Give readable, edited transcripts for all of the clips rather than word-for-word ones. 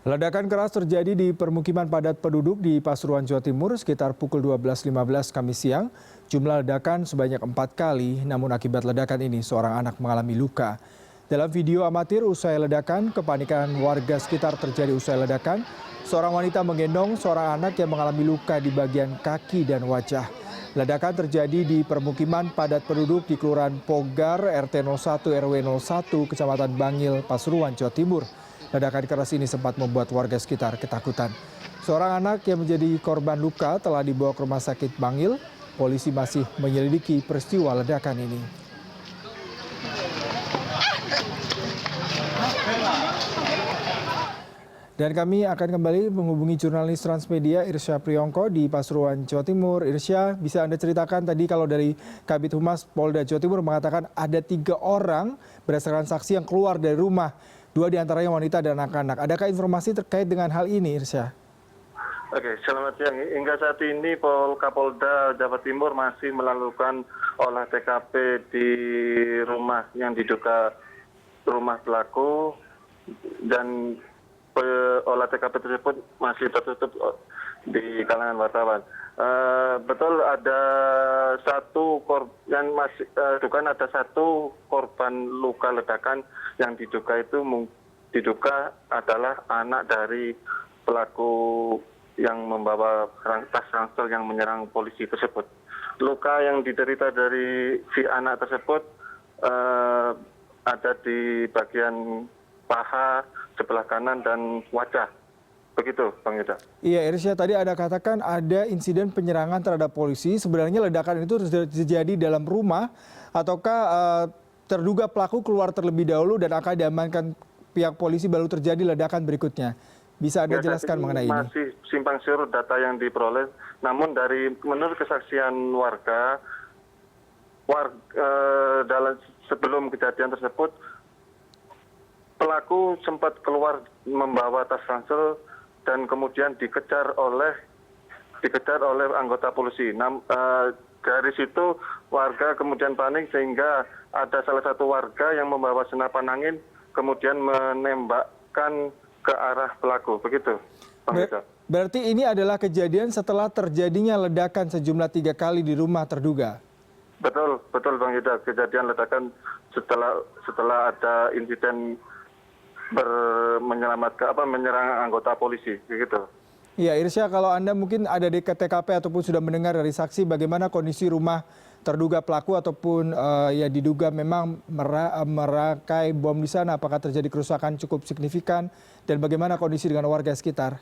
Ledakan keras terjadi di permukiman padat penduduk di Pasuruan, Jawa Timur sekitar pukul 12.15 Kamis siang. Jumlah ledakan sebanyak 4 kali, namun akibat ledakan ini seorang anak mengalami luka. Dalam video amatir usai ledakan, kepanikan warga sekitar terjadi usai ledakan. Seorang wanita menggendong seorang anak yang mengalami luka di bagian kaki dan wajah. Ledakan terjadi di permukiman padat penduduk di Kelurahan Pogar, RT 01 RW 01, Kecamatan Bangil, Pasuruan, Jawa Timur. Ledakan keras ini sempat membuat warga sekitar ketakutan. Seorang anak yang menjadi korban luka telah dibawa ke rumah sakit Bangil. Polisi masih menyelidiki peristiwa ledakan ini. Dan kami akan kembali menghubungi jurnalis Transmedia Irsya Priyongko di Pasuruan, Jawa Timur. Irsya, bisa Anda ceritakan tadi kalau dari Kabid Humas Polda Jawa Timur mengatakan ada 3 orang berdasarkan saksi yang keluar dari rumah. 2 diantaranya wanita dan anak-anak. Adakah informasi terkait dengan hal ini, Irsya? Oke, selamat siang. Hingga saat ini Kapolda Jawa Timur masih melakukan olah TKP di rumah yang diduga rumah pelaku, dan olah TKP tersebut masih tertutup di kalangan wartawan. Betul ada ada satu korban luka ledakan yang diduga adalah anak dari pelaku yang membawa tas ransel yang menyerang polisi tersebut. Luka yang diderita dari si anak tersebut ada di bagian paha sebelah kanan dan wajah. Begitu, Bang Yuda. Iya, Irsya, tadi ada katakan ada insiden penyerangan terhadap polisi. Sebenarnya ledakan itu terjadi dalam rumah ataukah terduga pelaku keluar terlebih dahulu dan akan diamankan pihak polisi baru terjadi ledakan berikutnya. Bisa Anda jelaskan mengenai ini? Masih simpang siur data yang diperoleh, namun menurut kesaksian warga dalam sebelum kejadian tersebut, pelaku sempat keluar membawa tas ransel dan kemudian dikejar oleh anggota polisi. Dari situ warga kemudian panik sehingga ada salah satu warga yang membawa senapan angin kemudian menembakkan ke arah pelaku. Begitu, Bang Yuda. Berarti ini adalah kejadian setelah terjadinya ledakan sejumlah 3 kali di rumah terduga. Betul Bang Yuda. Kejadian ledakan setelah ada insiden menyerang anggota polisi, begitu. Iya, Irsya, kalau Anda mungkin ada di TKP ataupun sudah mendengar dari saksi bagaimana kondisi rumah terduga pelaku ataupun ya diduga memang merakai bom di sana, apakah terjadi kerusakan cukup signifikan dan bagaimana kondisi dengan warga sekitar?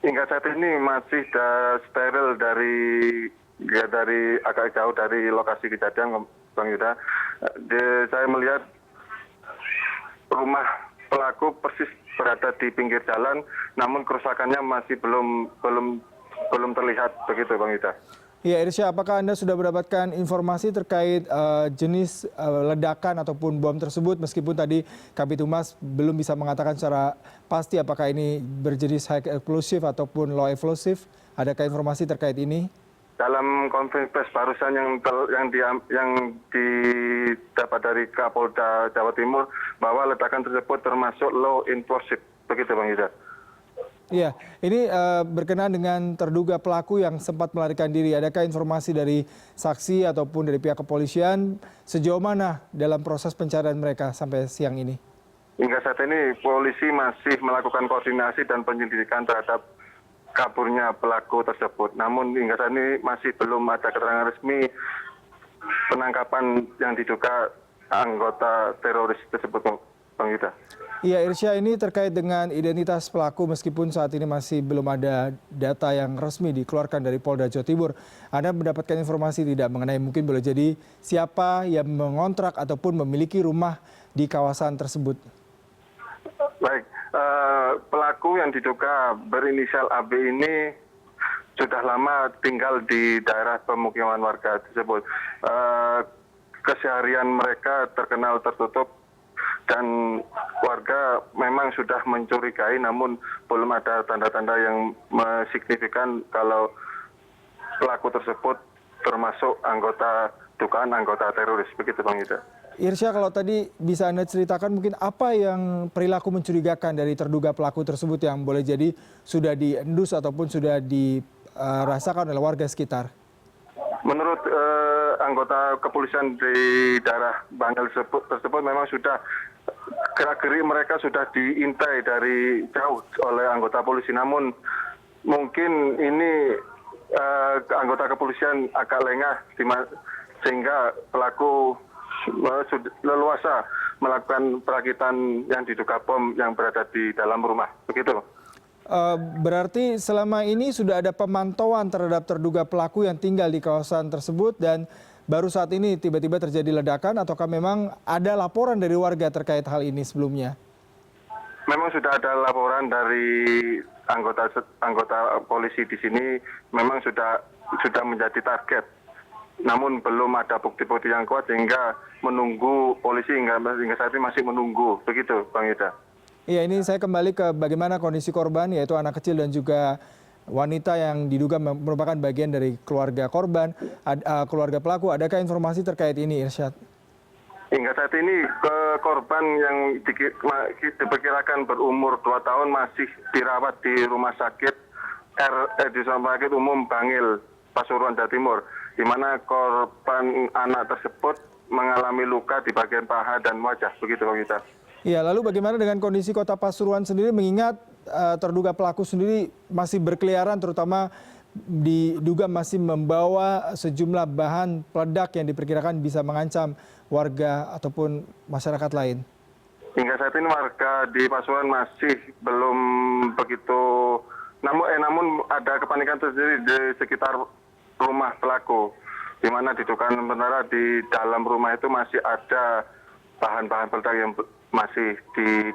Hingga saat ini masih steril dari agak jauh dari lokasi kejadian, Bang Yuda. Saya melihat rumah pelaku persis berada di pinggir jalan, namun kerusakannya masih belum terlihat, begitu, Bang Yuda. Ya, Irsya, apakah Anda sudah mendapatkan informasi terkait jenis ledakan ataupun bom tersebut, meskipun tadi Kabid Humas belum bisa mengatakan secara pasti apakah ini berjenis high explosive ataupun low explosive? Adakah informasi terkait ini? Dalam konferensi pers barusan yang didapat dari Kapolda Jawa Timur bahwa ledakan tersebut termasuk low explosive, begitu, Bang Yuda. Iya, ini berkenaan dengan terduga pelaku yang sempat melarikan diri. Adakah informasi dari saksi ataupun dari pihak kepolisian sejauh mana dalam proses pencarian mereka sampai siang ini? Hingga saat ini polisi masih melakukan koordinasi dan penyelidikan terhadap kaburnya pelaku tersebut. Namun hingga saat ini masih belum ada keterangan resmi penangkapan yang diduga anggota teroris tersebut, Bang Yuda. Iya, Irsya, ini terkait dengan identitas pelaku meskipun saat ini masih belum ada data yang resmi dikeluarkan dari Polda Jawa Timur. Anda mendapatkan informasi tidak mengenai mungkin boleh jadi siapa yang mengontrak ataupun memiliki rumah di kawasan tersebut? Baik, pelaku yang diduga berinisial AB ini sudah lama tinggal di daerah pemukiman warga tersebut. Keseharian mereka terkenal tertutup dan warga memang sudah mencurigai, namun belum ada tanda-tanda yang signifikan kalau pelaku tersebut termasuk dugaan anggota teroris, begitu, Bang Yuda. Irsya, kalau tadi bisa Anda ceritakan mungkin apa yang perilaku mencurigakan dari terduga pelaku tersebut yang boleh jadi sudah diendus ataupun sudah dirasakan oleh warga sekitar? Menurut anggota kepolisian di daerah Bangil tersebut memang sudah gerak-gerik mereka sudah diintai dari jauh oleh anggota polisi. Namun mungkin ini anggota kepolisian agak lengah sehingga pelaku sudah leluasa melakukan perakitan yang diduga bom yang berada di dalam rumah. Begitu. Berarti selama ini sudah ada pemantauan terhadap terduga pelaku yang tinggal di kawasan tersebut dan baru saat ini tiba-tiba terjadi ledakan ataukah memang ada laporan dari warga terkait hal ini sebelumnya? Memang sudah ada laporan dari anggota polisi di sini, memang sudah menjadi target. Namun belum ada bukti-bukti yang kuat sehingga menunggu polisi hingga saat ini masih menunggu. Begitu, Bang Yuda. Iya, ini saya kembali ke bagaimana kondisi korban, yaitu anak kecil dan juga wanita yang diduga merupakan bagian dari keluarga korban, keluarga pelaku. Adakah informasi terkait ini, Irsyad? Hingga saat ini korban yang diperkirakan berumur 2 tahun masih dirawat di rumah sakit di Rumah Sakit Umum Bangil, Pasuruan, Jawa Timur, di mana korban anak tersebut mengalami luka di bagian paha dan wajah. Begitu, Pak Yuda. Iya, lalu bagaimana dengan kondisi Kota Pasuruan sendiri mengingat terduga pelaku sendiri masih berkeliaran, terutama diduga masih membawa sejumlah bahan peledak yang diperkirakan bisa mengancam warga ataupun masyarakat lain? Hingga saat ini warga di Pasuruan masih belum begitu, namun ada kepanikan tersendiri di sekitar rumah pelaku, di mana diduga sementara di dalam rumah itu masih ada bahan-bahan peledak yang masih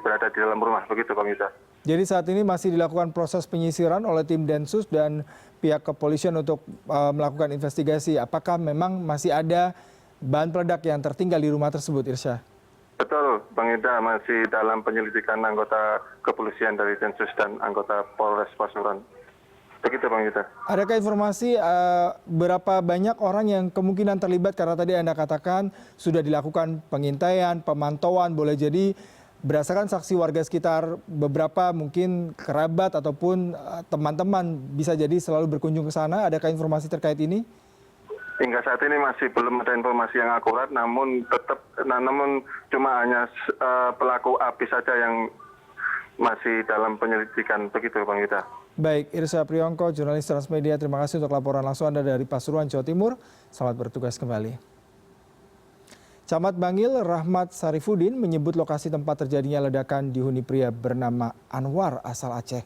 berada di dalam rumah. Begitu, Bang Yuda. Jadi saat ini masih dilakukan proses penyisiran oleh tim Densus dan pihak kepolisian untuk melakukan investigasi. Apakah memang masih ada bahan peledak yang tertinggal di rumah tersebut, Irsya? Betul, Bang Yuda, masih dalam penyelidikan anggota kepolisian dari Densus dan anggota Polres Pasuruan. Begitu, Bang Yuda. Adakah informasi berapa banyak orang yang kemungkinan terlibat, karena tadi Anda katakan sudah dilakukan pengintaian, pemantauan, boleh jadi berdasarkan saksi warga sekitar, beberapa mungkin kerabat ataupun teman-teman bisa jadi selalu berkunjung ke sana. Adakah informasi terkait ini? Hingga saat ini masih belum ada informasi yang akurat, namun cuma hanya pelaku api saja yang masih dalam penyelidikan. Begitu, Bang Yuda. Baik, Irsya Priyongko, jurnalis Transmedia, terima kasih untuk laporan langsung Anda dari Pasuruan, Jawa Timur. Selamat bertugas kembali. Camat Bangil Rahmat Sarifudin menyebut lokasi tempat terjadinya ledakan dihuni pria bernama Anwar asal Aceh.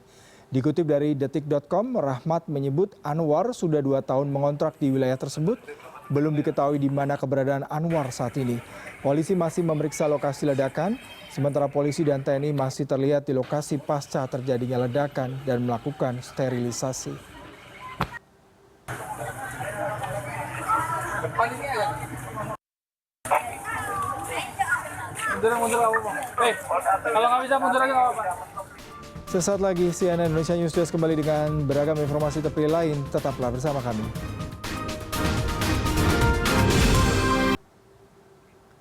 Dikutip dari detik.com, Rahmat menyebut Anwar sudah 2 tahun mengontrak di wilayah tersebut. Belum diketahui di mana keberadaan Anwar saat ini. Polisi masih memeriksa lokasi ledakan, sementara polisi dan TNI masih terlihat di lokasi pasca terjadinya ledakan dan melakukan sterilisasi. Kalau nggak bisa mundur lagi nggak apa-apa. Sesaat lagi CNN Indonesia News Desk kembali dengan beragam informasi terpilih lain. Tetaplah bersama kami.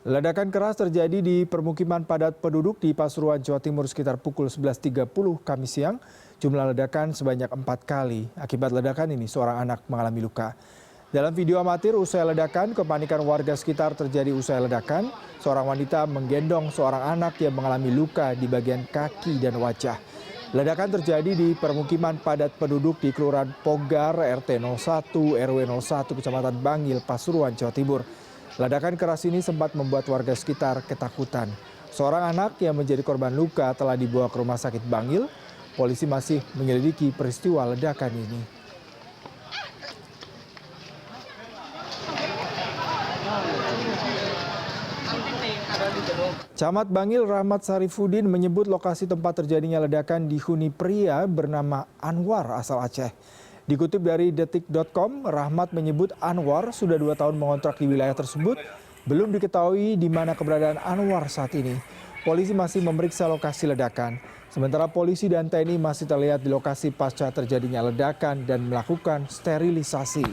Ledakan keras terjadi di permukiman padat penduduk di Pasuruan, Jawa Timur sekitar pukul 11.30 Kamis siang. Jumlah ledakan sebanyak 4 kali. Akibat ledakan ini seorang anak mengalami luka. Dalam video amatir usai ledakan, kepanikan warga sekitar terjadi usai ledakan. Seorang wanita menggendong seorang anak yang mengalami luka di bagian kaki dan wajah. Ledakan terjadi di permukiman padat penduduk di Kelurahan Pogar, RT 01, RW 01, Kecamatan Bangil, Pasuruan, Jawa Timur. Ledakan keras ini sempat membuat warga sekitar ketakutan. Seorang anak yang menjadi korban luka telah dibawa ke Rumah Sakit Bangil. Polisi masih menyelidiki peristiwa ledakan ini. Camat Bangil Rahmat Sarifudin menyebut lokasi tempat terjadinya ledakan dihuni pria bernama Anwar asal Aceh. Dikutip dari detik.com, Rahmat menyebut Anwar sudah 2 tahun mengontrak di wilayah tersebut. Belum diketahui di mana keberadaan Anwar saat ini. Polisi masih memeriksa lokasi ledakan. Sementara polisi dan TNI masih terlihat di lokasi pasca terjadinya ledakan dan melakukan sterilisasi.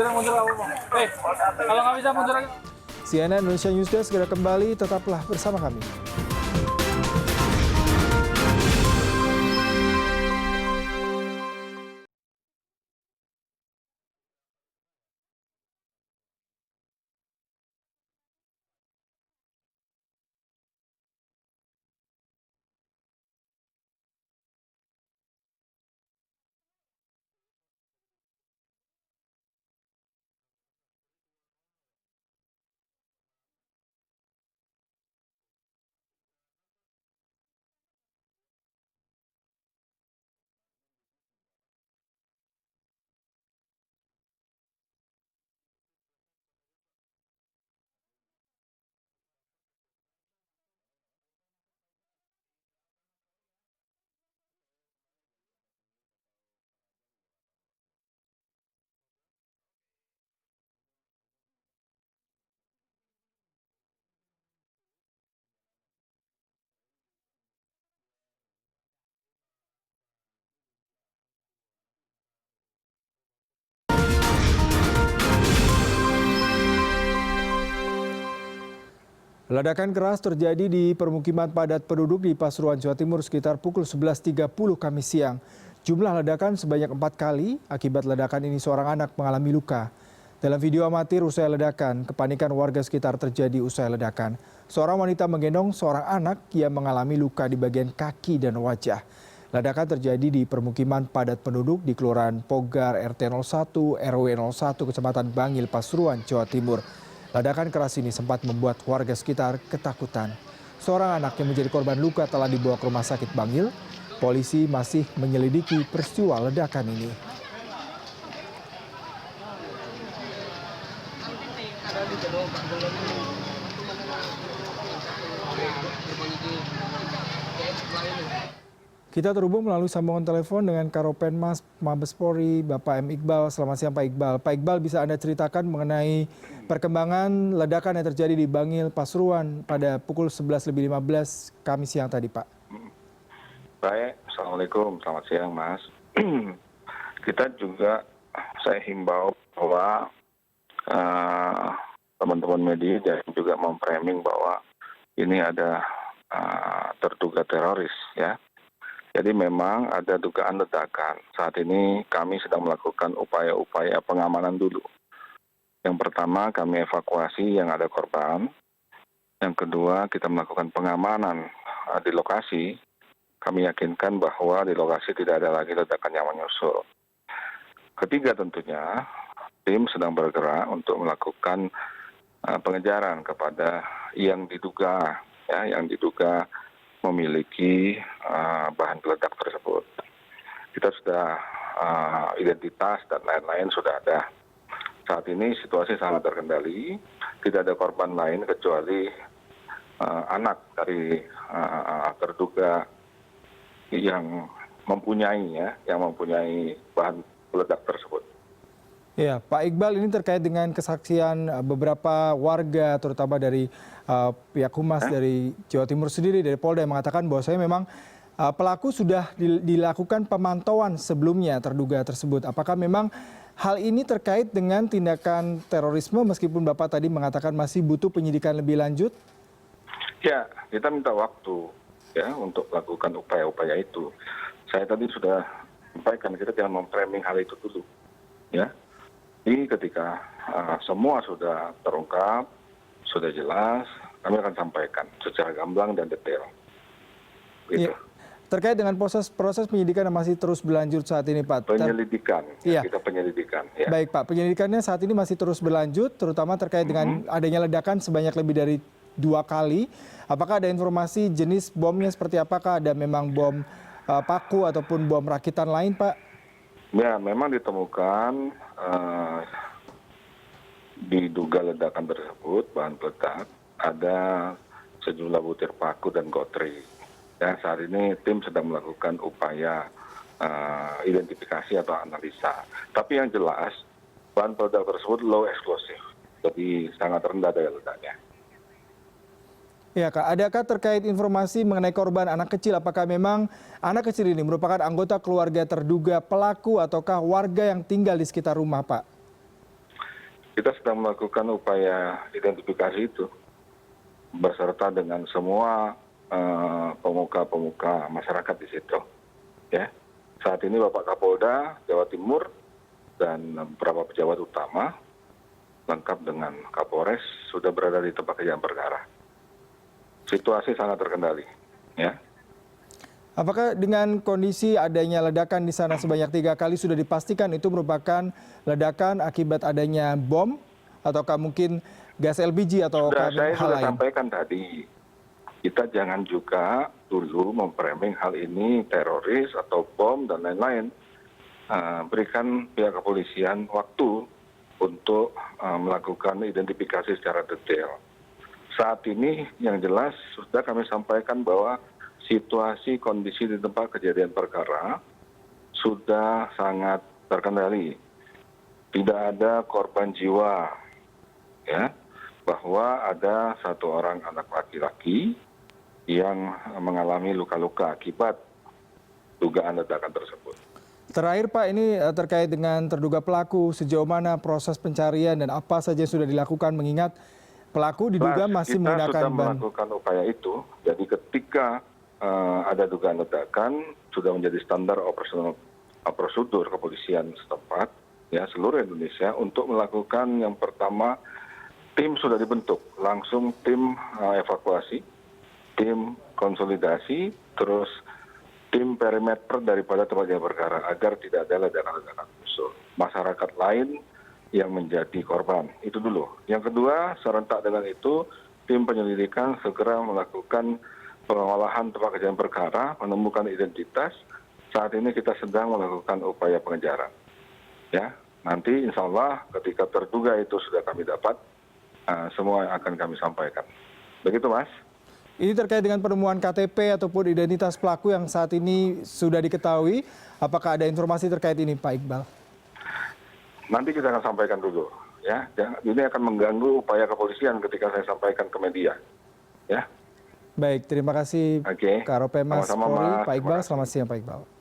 mundur apa bang? Kalau nggak bisa mundur aja. CNN Indonesia News Desk segera kembali, tetaplah bersama kami. Ledakan keras terjadi di permukiman padat penduduk di Pasuruan, Jawa Timur sekitar pukul 11.30 Kamis siang. Jumlah ledakan sebanyak 4 kali, akibat ledakan ini seorang anak mengalami luka. Dalam video amatir usai ledakan, kepanikan warga sekitar terjadi usai ledakan. Seorang wanita menggendong seorang anak yang mengalami luka di bagian kaki dan wajah. Ledakan terjadi di permukiman padat penduduk di Kelurahan Pogar RT 01 RW 01 Kecamatan Bangil, Pasuruan, Jawa Timur. Ledakan keras ini sempat membuat warga sekitar ketakutan. Seorang anak yang menjadi korban luka telah dibawa ke rumah sakit Bangil. Polisi masih menyelidiki peristiwa ledakan ini. Kita terhubung melalui sambungan telepon dengan Karopenmas Mabes Polri, Bapak M. Iqbal. Selamat siang Pak Iqbal. Pak Iqbal, bisa Anda ceritakan mengenai perkembangan ledakan yang terjadi di Bangil, Pasuruan pada pukul 11.15 Kamis siang tadi, Pak? Baik, Assalamualaikum, selamat siang Mas. Kita juga, saya himbau bahwa teman-teman media dan juga memframing bahwa ini ada terduga teroris ya. Jadi memang ada dugaan ledakan. Saat ini kami sedang melakukan upaya-upaya pengamanan dulu. Yang pertama kami evakuasi yang ada korban. Yang kedua kita melakukan pengamanan di lokasi. Kami yakinkan bahwa di lokasi tidak ada lagi ledakan yang menyusul. Ketiga tentunya tim sedang bergerak untuk melakukan pengejaran kepada yang diduga memiliki bahan peledak tersebut. Kita sudah identitas dan lain-lain sudah ada. Saat ini situasi sangat terkendali, tidak ada korban lain kecuali anak dari terduga yang mempunyai bahan peledak tersebut. Ya, Pak Iqbal, ini terkait dengan kesaksian beberapa warga, terutama dari pihak humas dari Jawa Timur sendiri, dari Polda, yang mengatakan bahwasanya memang pelaku sudah dilakukan pemantauan sebelumnya terduga tersebut. Apakah memang hal ini terkait dengan tindakan terorisme meskipun Bapak tadi mengatakan masih butuh penyidikan lebih lanjut? Ya, kita minta waktu ya untuk melakukan upaya-upaya itu. Saya tadi sudah sampaikan kita jangan memframing hal itu dulu. Ya. Jadi ketika semua sudah terungkap, sudah jelas, kami akan sampaikan secara gamblang dan detail. Gitu. Ya. Terkait dengan proses penyidikan yang masih terus berlanjut saat ini, Pak. Penyelidikan, ya. Kita penyelidikan. Ya. Baik, Pak. Penyelidikannya saat ini masih terus berlanjut, terutama terkait dengan adanya ledakan sebanyak lebih dari 2 kali. Apakah ada informasi jenis bomnya seperti apakah? Ada memang bom paku ataupun bom rakitan lain, Pak? Ya, memang ditemukan diduga ledakan tersebut bahan peledak ada sejumlah butir paku dan gotri. Ya, saat ini tim sedang melakukan upaya identifikasi atau analisa. Tapi yang jelas bahan peledak tersebut low explosive, jadi sangat rendah daya ledaknya. Ya, Kak, adakah terkait informasi mengenai korban anak kecil? Apakah memang anak kecil ini merupakan anggota keluarga terduga pelaku ataukah warga yang tinggal di sekitar rumah, Pak? kita sedang melakukan upaya identifikasi itu beserta dengan semua pemuka-pemuka masyarakat di situ. Ya, saat ini Bapak Kapolda Jawa Timur dan beberapa pejabat utama lengkap dengan Kapolres sudah berada di tempat kejadian perkara. Situasi sangat terkendali. Ya. Apakah dengan kondisi adanya ledakan di sana sebanyak 3 kali sudah dipastikan itu merupakan ledakan akibat adanya bom ataukah mungkin gas LPG atau Saya hal sudah lain? sampaikan tadi, kita jangan juga dulu memframing hal ini teroris atau bom dan lain-lain. Berikan pihak kepolisian waktu untuk melakukan identifikasi secara detail. Saat ini yang jelas sudah kami sampaikan bahwa situasi kondisi di tempat kejadian perkara sudah sangat terkendali. Tidak ada korban jiwa, ya, bahwa ada satu orang anak laki-laki yang mengalami luka-luka akibat dugaan ledakan tersebut. Terakhir Pak, ini terkait dengan terduga pelaku, sejauh mana proses pencarian dan apa saja yang sudah dilakukan mengingat pelaku diduga masih kita menggunakan sudah ban. melakukan upaya itu, jadi ketika ada dugaan ledakan sudah menjadi standar operasional prosedur kepolisian setempat ya seluruh Indonesia untuk melakukan yang pertama tim sudah dibentuk langsung tim evakuasi, tim konsolidasi, terus tim perimeter daripada tempat kejadian perkara agar tidak ada ledakan-ledakan musuh. Masyarakat lain yang menjadi korban itu dulu. Yang kedua serentak dengan itu tim penyelidikan segera melakukan pengolahan tempat kejadian perkara, menemukan identitas. Saat ini kita sedang melakukan upaya pengejaran. Ya, nanti insya Allah ketika terduga itu sudah kami dapat, semua akan kami sampaikan. Begitu Mas. Ini terkait dengan penemuan KTP ataupun identitas pelaku yang saat ini sudah diketahui. Apakah ada informasi terkait ini Pak Iqbal? Nanti kita akan sampaikan dulu. Ya, ini akan mengganggu upaya kepolisian ketika saya sampaikan ke media. Ya. Baik, terima kasih Oke. Karopemas Sama-sama, Polri, Mas. Pak Iqbal. Terima kasih. Selamat siang Pak Iqbal.